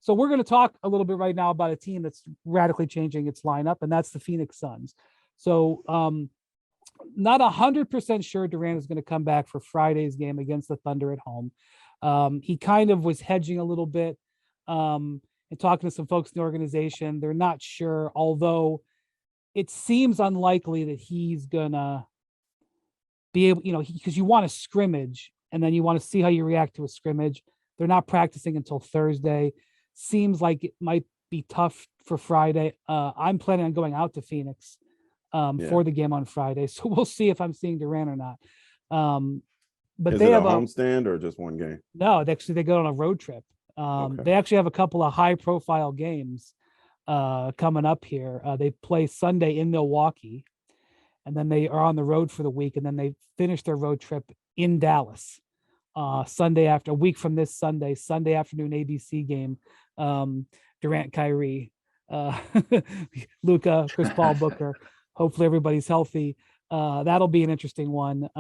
So we're going to talk a little bit right now about a team that's radically changing its lineup, and that's the Phoenix Suns. So not 100% sure Durant is going to come back for Friday's game against the Thunder at home. He kind of was hedging a little bit and talking to some folks in the organization. They're not sure, although it seems unlikely that he's going to be able, because you want to scrimmage and then you want to see how you react to a scrimmage. They're not practicing until Thursday. Seems like it might be tough for Friday. I'm planning on going out to Phoenix for the game on Friday. So we'll see if I'm seeing Durant or not. But Is they it have a homestand or just one game? No, they go on a road trip. They actually have a couple of high profile games coming up here. They play Sunday in Milwaukee, and then they are on the road for the week, and then they finish their road trip in Dallas. Sunday after, a week from this Sunday afternoon ABC game. Durant, Kyrie, Luka, Chris Paul, Booker. Hopefully everybody's healthy. That'll be an interesting one.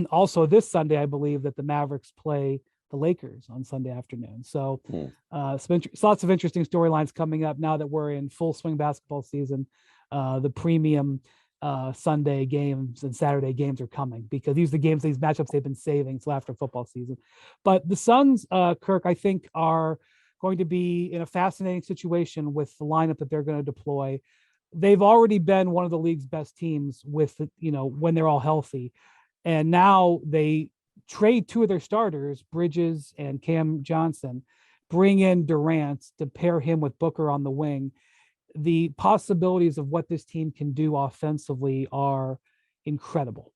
Also this Sunday, I believe that the Mavericks play the Lakers on Sunday afternoon. So lots of interesting storylines coming up now that we're in full swing basketball season. The premium Sunday games and Saturday games are coming because these are the games, these matchups they've been saving until after football season. But the Suns, Kirk, I think are going to be in a fascinating situation with the lineup that they're going to deploy. They've already been one of the league's best teams with, when they're all healthy. And now they trade two of their starters, Bridges and Cam Johnson, bring in Durant to pair him with Booker on the wing. The possibilities of what this team can do offensively are incredible.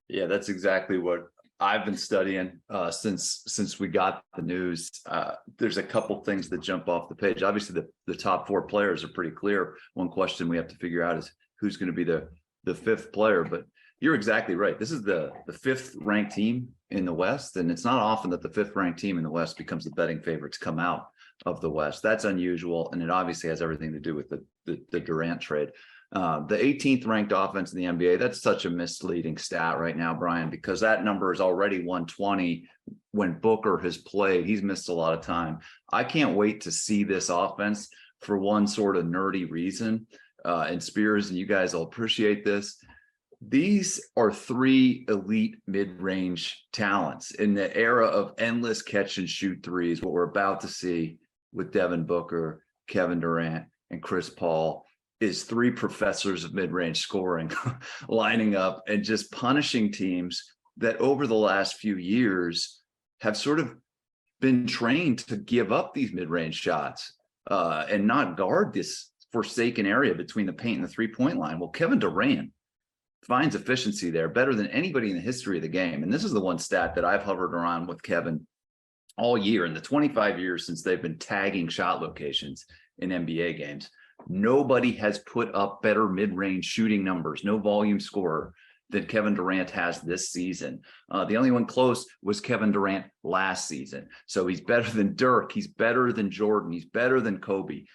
Yeah, that's exactly what I've been studying since we got the news. There's a couple things that jump off the page. Obviously, the top four players are pretty clear. One question we have to figure out is who's going to be the fifth player. But you're exactly right. This is the fifth ranked team in the West, and it's not often that the fifth ranked team in the West becomes the betting favorite to come out of the West. That's unusual, and it obviously has everything to do with the Durant trade. The 18th ranked offense in the NBA, that's such a misleading stat right now, Brian, because that number is already 120 when Booker has played. He's missed a lot of time. I can't wait to see this offense for one sort of nerdy reason. And Spears, and you guys will appreciate this. These are three elite mid-range talents in the era of endless catch and shoot threes. What we're about to see with Devin Booker, Kevin Durant, and Chris Paul is three professors of mid-range scoring lining up and just punishing teams that over the last few years have sort of been trained to give up these mid-range shots and not guard this forsaken area between the paint and the three-point line. Well, Kevin Durant finds efficiency there better than anybody in the history of the game. And this is the one stat that I've hovered around with Kevin all year in the 25 years since they've been tagging shot locations in NBA games. Nobody has put up better mid-range shooting numbers, no volume scorer, than Kevin Durant has this season. The only one close was Kevin Durant last season. So he's better than Dirk. He's better than Jordan. He's better than Kobe.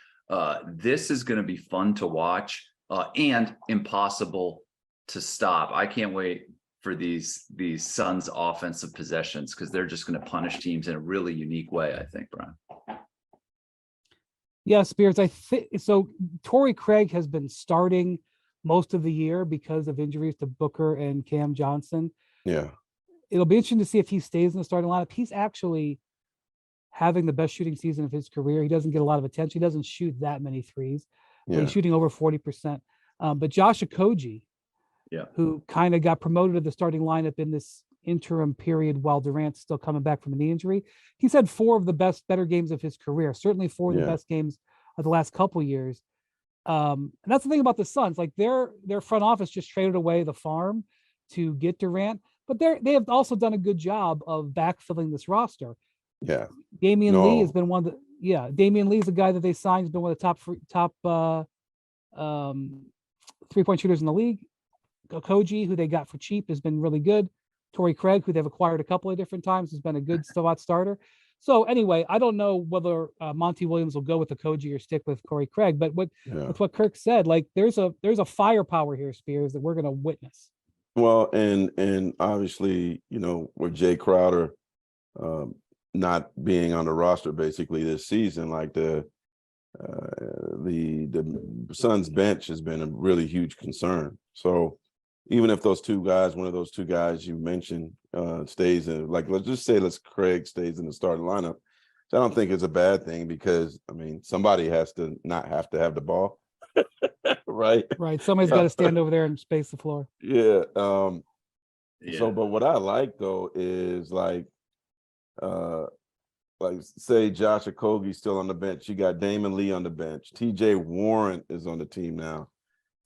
This is going to be fun to watch and impossible to stop. I can't wait for these Suns offensive possessions because they're just going to punish teams in a really unique way, I think, Brian. Yeah, Spears, I think so. Torrey Craig has been starting most of the year because of injuries to Booker and Cam Johnson. Yeah. It'll be interesting to see if he stays in the starting lineup. He's actually having the best shooting season of his career. He doesn't get a lot of attention. He doesn't shoot that many threes. Yeah. He's shooting over 40%. But Josh Okogie, who kind of got promoted to the starting lineup in this interim period while Durant's still coming back from a knee injury, he's had four of the better games of his career, certainly four of the best games of the last couple years. And that's the thing about the Suns, like their front office just traded away the farm to get Durant, but they have also done a good job of backfilling this roster. Yeah. Damian Lee has been one of the Damian Lee's a guy that they signed, has been one of the top 3-point shooters in the league. Okogie, who they got for cheap, has been really good. Torrey Craig, who they've acquired a couple of different times, has been a good starter. So anyway, I don't know whether Monty Williams will go with Okogie or stick with Torrey Craig, but with what Kirk said, like there's a firepower here, Spears, that we're going to witness. Well, and obviously, with Jay Crowder not being on the roster basically this season. Like the Suns bench has been a really huge concern. So even if those two guys, one of those two guys you mentioned, stays in, like let's Craig stays in the starting lineup. So I don't think it's a bad thing because I mean somebody has to not have to have the ball, right? Right. Somebody's got to stand over there and space the floor. Yeah. Yeah. So, but what I like though is like say Josh Okogie's still on the bench. You got Damon Lee on the bench. TJ Warren is on the team now.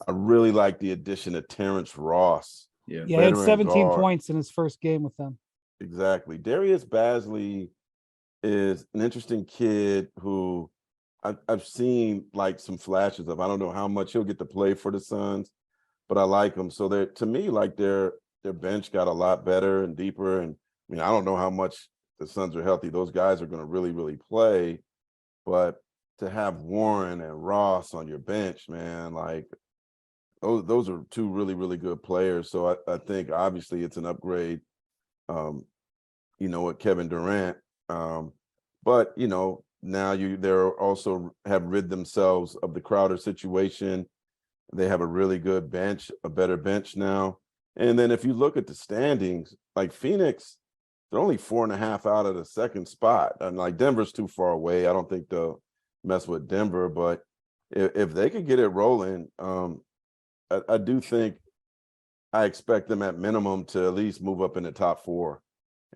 I really like the addition of Terrence Ross. Yeah. Yeah, he had veteran 17 guard. points in his first game with them. Exactly. Darius Bazley is an interesting kid who I've seen like some flashes of. I don't know how much he'll get to play for the Suns, but I like him. So they're, to me, like their bench got a lot better and deeper. And I mean, I don't know how much the Suns are healthy. Those guys are going to really, really play. But to have Warren and Ross on your bench, man, like those are two really, really good players. So I think obviously it's an upgrade, with Kevin Durant. But now they're also have rid themselves of the Crowder situation. They have a really good bench, a better bench now. And then if you look at the standings, like Phoenix, they're only 4.5 out of the second spot. And like Denver's too far away. I don't think they'll mess with Denver, but if they could get it rolling, I do think I expect them at minimum to at least move up in the top 4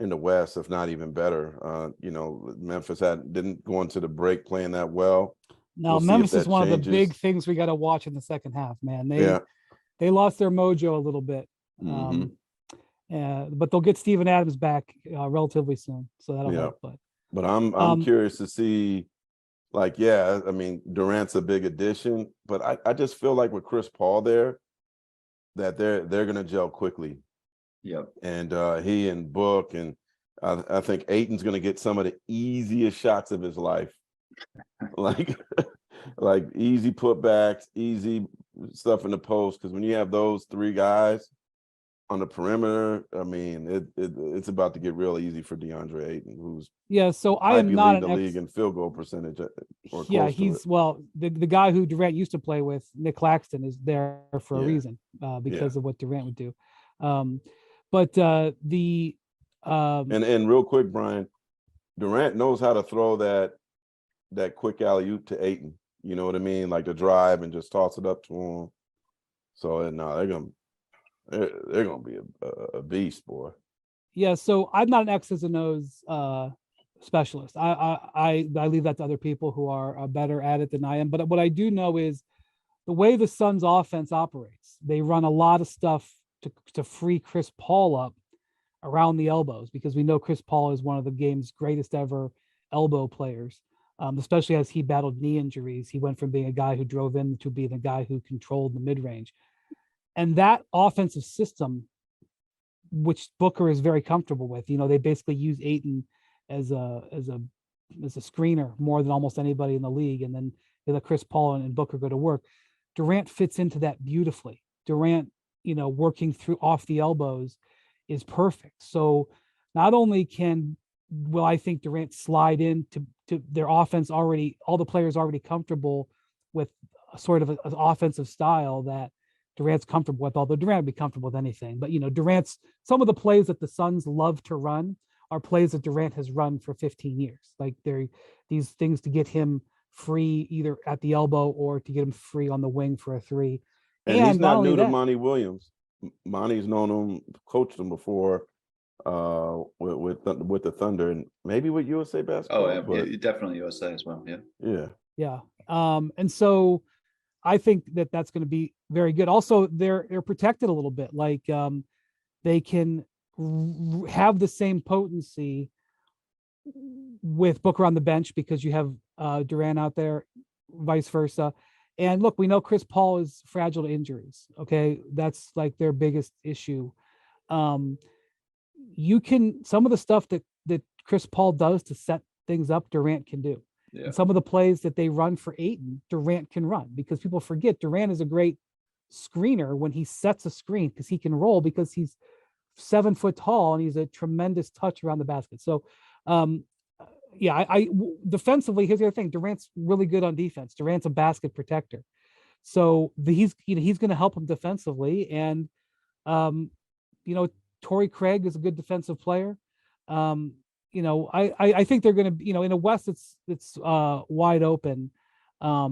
in the West, if not even better. Memphis didn't go into the break playing that well. Now, We'll Memphis is one of the changes. big things we got to watch in the second half, man. Yeah. They lost their mojo a little bit. But they'll get Steven Adams back relatively soon. So that'll help. But I'm curious to see, I mean, Durant's a big addition, but I just feel like with Chris Paul there, that they're gonna gel quickly. Yep. And he and Book and I think Ayton's gonna get some of the easiest shots of his life. like easy putbacks, easy stuff in the post. Because when you have those three guys on the perimeter, I mean, it's about to get real easy for DeAndre Ayton, who's So I am not the league in field goal percentage. He's the guy who Durant used to play with, Nick Claxton, is there for a reason because of what Durant would do. And real quick, Brian, Durant knows how to throw that quick alley-oop to Ayton. You know what I mean? Like the drive and just toss it up to him. So they're gonna be a beast, boy. Yeah. So I'm not an X's and O's specialist. I leave that to other people who are better at it than I am. But what I do know is the way the Suns offense operates. They run a lot of stuff to free Chris Paul up around the elbows, because we know Chris Paul is one of the game's greatest ever elbow players, especially as he battled knee injuries. He went from being a guy who drove in to being a guy who controlled the mid-range. And that offensive system, which Booker is very comfortable with, they basically use Ayton as a screener more than almost anybody in the league. And then they let Chris Paul and Booker go to work. Durant fits into that beautifully. Durant, working through off the elbows is perfect. So not only will I think Durant slide into their offense already, all the players already comfortable with a sort of an offensive style that Durant's comfortable with, although Durant would be comfortable with anything. But, some of the plays that the Suns love to run are plays that Durant has run for 15 years. Like they're these things to get him free either at the elbow or to get him free on the wing for a three. And he's not new to Monty Williams. Monty's known him, coached him before with the Thunder and maybe with USA basketball. Definitely USA as well. Yeah. And so I think that's going to be very good. Also, they're protected a little bit. Like they can have the same potency with Booker on the bench because you have Durant out there, vice versa. And look, we know Chris Paul is fragile to injuries. Okay, that's like their biggest issue. Some of the stuff that Chris Paul does to set things up, Durant can do. Yeah. And some of the plays that they run for Ayton, Durant can run, because people forget Durant is a great screener when he sets a screen, because he can roll, because he's 7 foot tall and he's a tremendous touch around the basket. So yeah, defensively, here's the other thing. Durant's really good on defense. Durant's a basket protector. So he's going to help him defensively. And, you know, Torrey Craig is a good defensive player. I think they're going to, in the West, it's wide open. I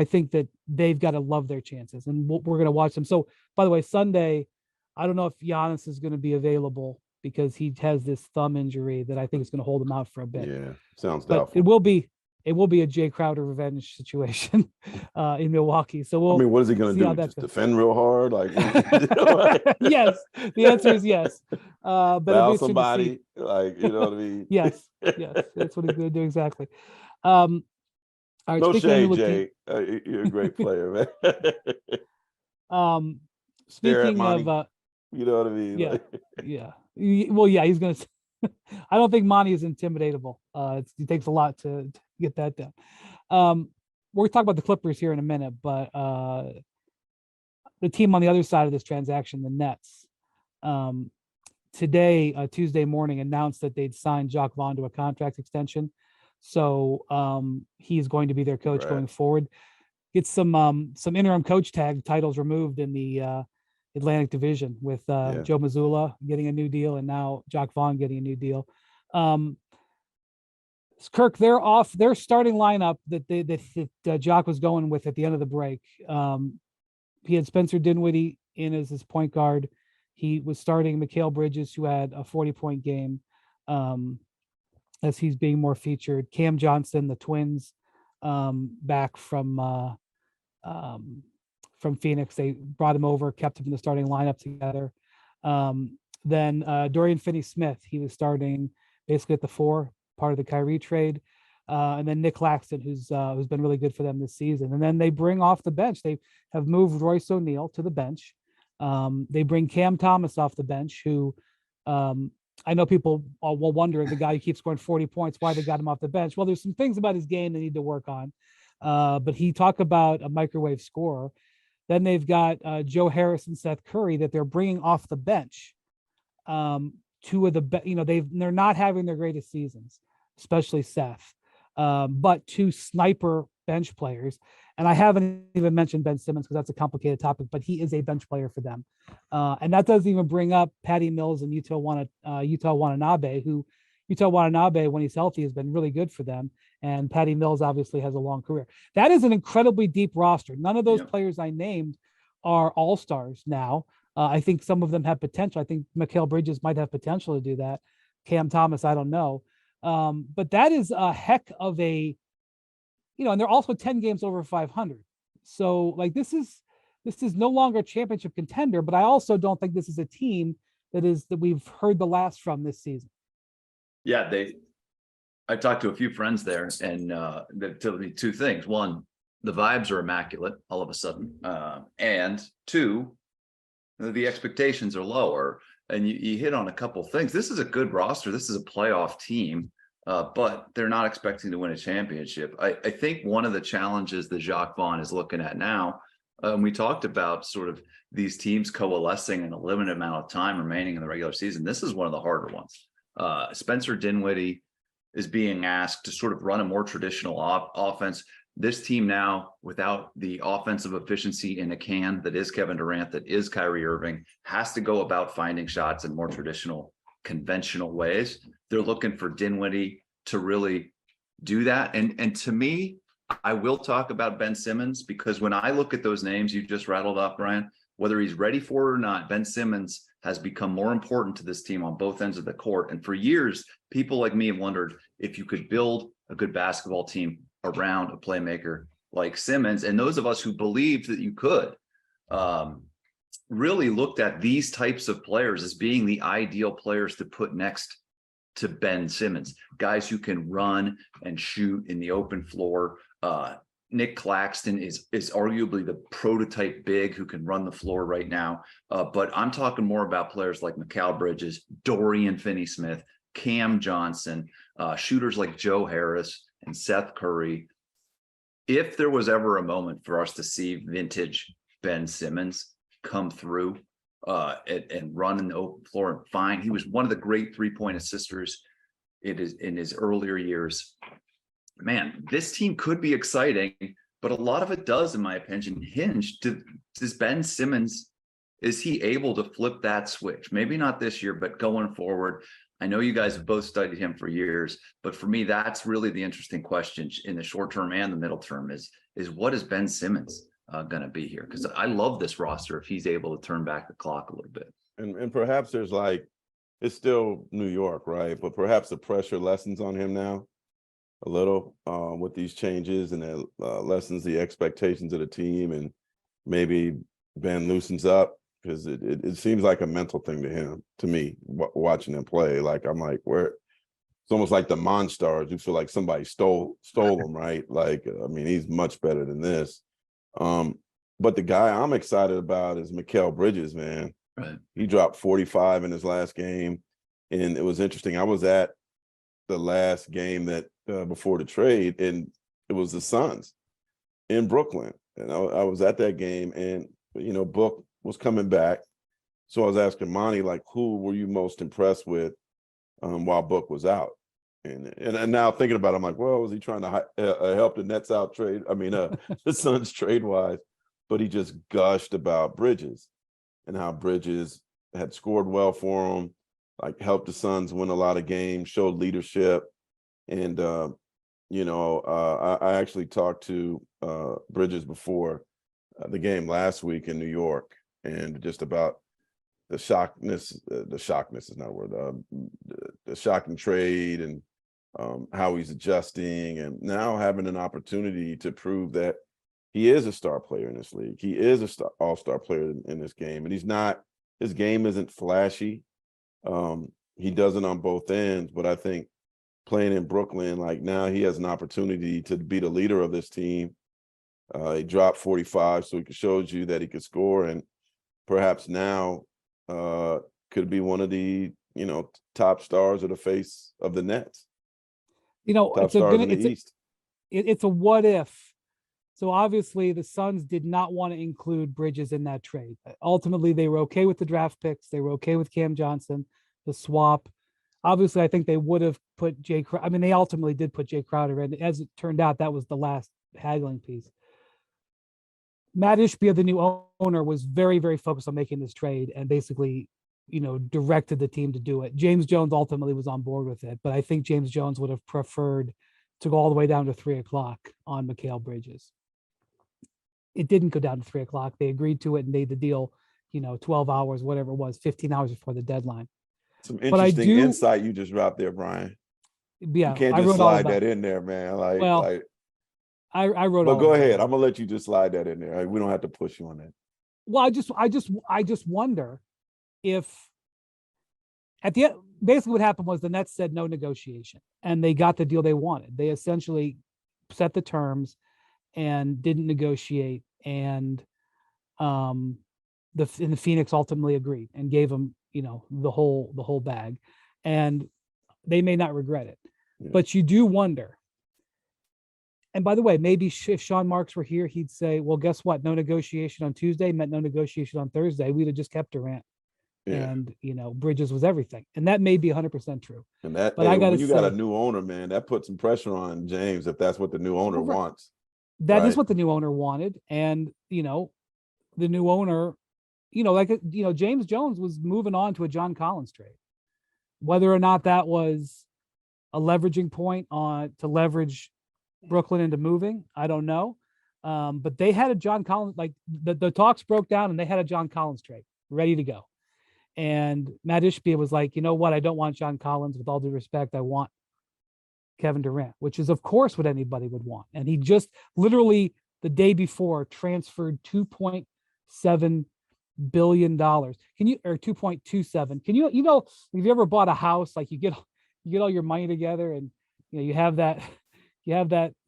think that they've got to love their chances, and we're going to watch them. So, by the way, Sunday, I don't know if Giannis is going to be available because he has this thumb injury that I think is going to hold him out for a bit. Yeah, sounds but doubtful. It will be a Jay Crowder revenge situation in Milwaukee. So we'll. I mean, what is he going to do? Just defend real hard? Like, yes, the answer is yes. But foul somebody, like, you know what I mean? yes, that's what he's going to do exactly. All right, no shade, Jay. You're a great player, man. Speaking of, you know what I mean? Yeah, yeah. Well, yeah, he's gonna. I don't think Monty is intimidatable. It takes a lot to get that done. We're gonna talk about the Clippers here in a minute, but the team on the other side of this transaction, the Nets, today, Tuesday morning, announced that they'd signed Jacques Vaughn to a contract extension. So he's going to be their coach going forward. Get some interim coach tag titles removed in the Atlantic Division with Joe Mazzulla getting a new deal and now Jacques Vaughn getting a new deal. Kirk, they're off their starting lineup that Jacques was going with at the end of the break. He had Spencer Dinwiddie in as his point guard. He was starting Mikal Bridges, who had a 40-point game. As he's being more featured. Cam Johnson, the twins, back from Phoenix. They brought him over, kept him in the starting lineup together. Then Dorian Finney-Smith, he was starting basically at the 4, part of the Kyrie trade. And then Nick Claxton, who's been really good for them this season. And then they bring off the bench. They have moved Royce O'Neal to the bench. They bring Cam Thomas off the bench, who I know people will wonder, the guy who keeps scoring 40 points, why they got him off the bench. Well, there's some things about his game they need to work on. But he talked about a microwave scorer. Then they've got Joe Harris and Seth Curry that they're bringing off the bench. Two of the, they're not having their greatest seasons, especially Seth. But 2 sniper bench players. And I haven't even mentioned Ben Simmons because that's a complicated topic, but he is a bench player for them. And that doesn't even bring up Patty Mills and Yuta Watanabe, who Yuta Watanabe, when he's healthy, has been really good for them. And Patty Mills obviously has a long career. That is an incredibly deep roster. None of those players I named are all-stars now. I think some of them have potential. I think Mikal Bridges might have potential to do that. Cam Thomas, I don't know. But that is a heck of a, and they're also 10 games over 500. So like this is no longer a championship contender, but I also don't think this is a team that we've heard the last from this season. Yeah, I talked to a few friends there, and they told me 2 things. 1, the vibes are immaculate all of a sudden, and 2, the expectations are lower. And you hit on a couple things. This is a good roster. This is a playoff team, but they're not expecting to win a championship. I think one of the challenges that Jacques Vaughn is looking at now, we talked about sort of these teams coalescing in a limited amount of time remaining in the regular season. This is one of the harder ones. Spencer Dinwiddie is being asked to sort of run a more traditional offense. This team now, without the offensive efficiency in a can that is Kevin Durant, that is Kyrie Irving, has to go about finding shots in more traditional, conventional ways. They're looking for Dinwiddie to really do that. And to me, I will talk about Ben Simmons, because when I look at those names you just rattled off, Brian, whether he's ready for it or not, Ben Simmons has become more important to this team on both ends of the court. And for years, people like me have wondered if you could build a good basketball team around a playmaker like Simmons. And those of us who believed that you could really looked at these types of players as being the ideal players to put next to Ben Simmons, guys who can run and shoot in the open floor. Nick Claxton is arguably the prototype big who can run the floor right now. But I'm talking more about players like Mikal Bridges, Dorian Finney-Smith, Cam Johnson, shooters like Joe Harris and Seth Curry. If there was ever a moment for us to see vintage Ben Simmons come through and run in the open floor and find, he was one of the great 3-point assisters it is in his earlier years. Man, this team could be exciting, but a lot of it does, in my opinion, hinge does Ben Simmons, is he able to flip that switch? Maybe not this year, but going forward. I know you guys have both studied him for years, but for me, that's really the interesting question in the short term and the middle term is what is Ben Simmons going to be here? Because I love this roster if he's able to turn back the clock a little bit. And perhaps there's like, it's still New York, right? But perhaps the pressure lessens on him now a little with these changes, and it lessens the expectations of the team, and maybe Ben loosens up, because it seems like a mental thing to him, to me, watching him play. Like, I'm like, where it's almost like the Monstars. You feel like somebody stole him, right? Like, I mean, he's much better than this. But the guy I'm excited about is Mikal Bridges, man. Right. He dropped 45 in his last game, and it was interesting. I was at the last game that before the trade, and it was the Suns in Brooklyn, and I was at that game, and Book was coming back, so I was asking Monty, like, who were you most impressed with while Book was out? And now thinking about it, I'm like, well, was he trying to help the Nets out trade? I mean, the Suns trade wise, but he just gushed about Bridges and how Bridges had scored well for him, like helped the Suns win a lot of games, showed leadership. And, I actually talked to Bridges before the game last week in New York, and just about the shockness is not a word, the shocking trade, and how he's adjusting, and now having an opportunity to prove that he is a star player in this league. He is a all-star player in this game, and his game isn't flashy. He does it on both ends, but I think playing in Brooklyn, like, now he has an opportunity to be the leader of this team. He dropped 45, so he showed you that he could score, and perhaps now could be one of the top stars of the face of the Nets. Top stars in the East. It's a what if. So obviously the Suns did not want to include Bridges in that trade. Ultimately, they were okay with the draft picks. They were okay with Cam Johnson, the swap. Obviously, I think they would have put they ultimately did put Jay Crowder in. As it turned out, that was the last haggling piece. Matt Ishbia, the new owner, was very, very focused on making this trade, and basically, directed the team to do it. James Jones ultimately was on board with it, but I think James Jones would have preferred to go all the way down to 3:00 on Mikal Bridges. It didn't go down to 3:00. They agreed to it and made the deal, 12 hours, whatever it was, 15 hours before the deadline. Some interesting insight you just dropped there, Brian. Yeah, you can't just slide that in there, man. I wrote. But go ahead. I'm gonna let you just slide that in there. We don't have to push you on that. Well, I just wonder if at the end, basically what happened was the Nets said no negotiation, and they got the deal they wanted. They essentially set the terms and didn't negotiate, and the Phoenix ultimately agreed and gave them the whole bag, and they may not regret it. Yeah. But you do wonder. And by the way, maybe if Sean Marks were here, he'd say, well, guess what? No negotiation on Tuesday meant no negotiation on Thursday. We'd have just kept Durant. Yeah. And, Bridges was everything. And that may be 100% true. And that, but I got to say, got a new owner, man, that puts some pressure on James if that's what the new owner wants. That is what the new owner wanted. And, the new owner, James Jones was moving on to a John Collins trade. Whether or not that was a leveraging point to leverage Brooklyn into moving, I don't know. But they had a John Collins, like the talks broke down, and they had a John Collins trade ready to go. And Matt Ishbia was like, you know what? I don't want John Collins. With all due respect, I want Kevin Durant, which is, of course, what anybody would want. And he just literally the day before transferred $2.7 billion. Or 2.27. Can you have you ever bought a house, like you get all your money together, and you have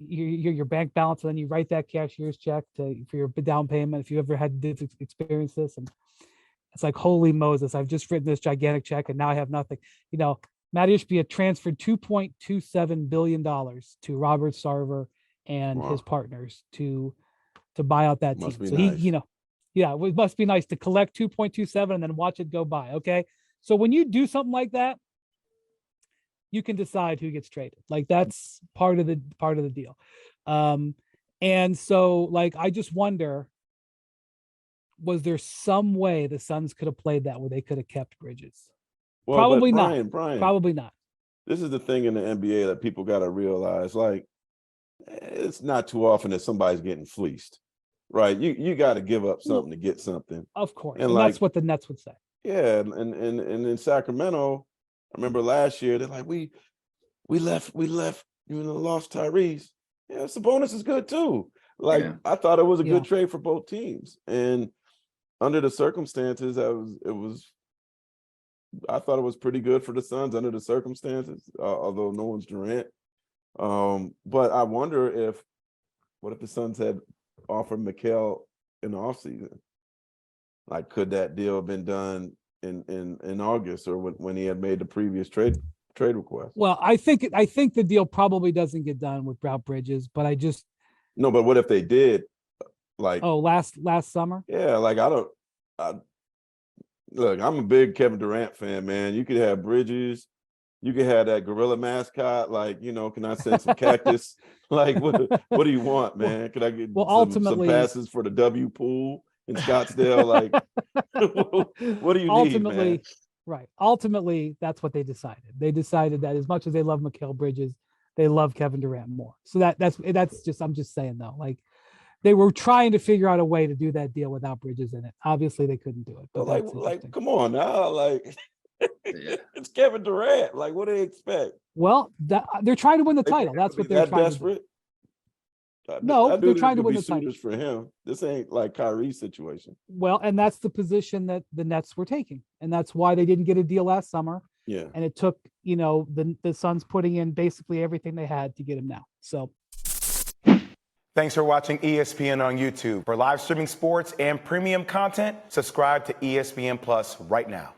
your bank balance, and then you write that cashier's check for your down payment. If you ever had to experience this, and it's like, holy Moses, I've just written this gigantic check and now I have nothing. Matt Ishbia transferred $2.27 billion to Robert Sarver and his partners to buy out that team. So nice. It must be nice to collect 2.27 and then watch it go by. Okay. So when you do something like that, you can decide who gets traded. Like that's part of the deal. And so like I just wonder, was there some way the Suns could have played that where they could have kept Bridges? Well, Probably but not. Brian, Probably not. this is the thing in the NBA that people got to realize. Like, it's not too often that somebody's getting fleeced, right? You got to give up something to get something. Of course, And and like, that's what the Nets would say. yeah, and in Sacramento, I remember last year they're like, we left, lost Tyrese. Yeah, Sabonis is good too. Like, Yeah. I thought it was a Yeah. good trade for both teams, and under the circumstances, I thought it was pretty good for the Suns under the circumstances, although no one's Durant. But I wonder what if the Suns had offered Mikal in the offseason? Like, could that deal have been done in August or when he had made the previous trade request? Well, I think the deal probably doesn't get done without Bridges, but I just No, but what if they did? Like, last summer. yeah, like look, I'm a big Kevin Durant fan, man. You could have Bridges, you could have that gorilla mascot. Like, can I send some cactus? Like, what do you want, man? Could I get some passes for the W pool in Scottsdale? Like, what do you need, man? Right. Ultimately, that's what they decided. They decided that as much as they love Mikal Bridges, they love Kevin Durant more. So that's just, I'm just saying though, like they were trying to figure out a way to do that deal without Bridges in it. Obviously they couldn't do it. But like, come on now, like it's Kevin Durant. Like, what do they expect? Well, they're trying to win the title. That's what they're trying desperate? to do. No, they're trying to win the title for him. This ain't like Kyrie's situation. Well, and that's the position that the Nets were taking, and that's why they didn't get a deal last summer. Yeah, and it took the Suns putting in basically everything they had to get him now. So, thanks for watching ESPN on YouTube. For live streaming sports and premium content, subscribe to ESPN Plus right now.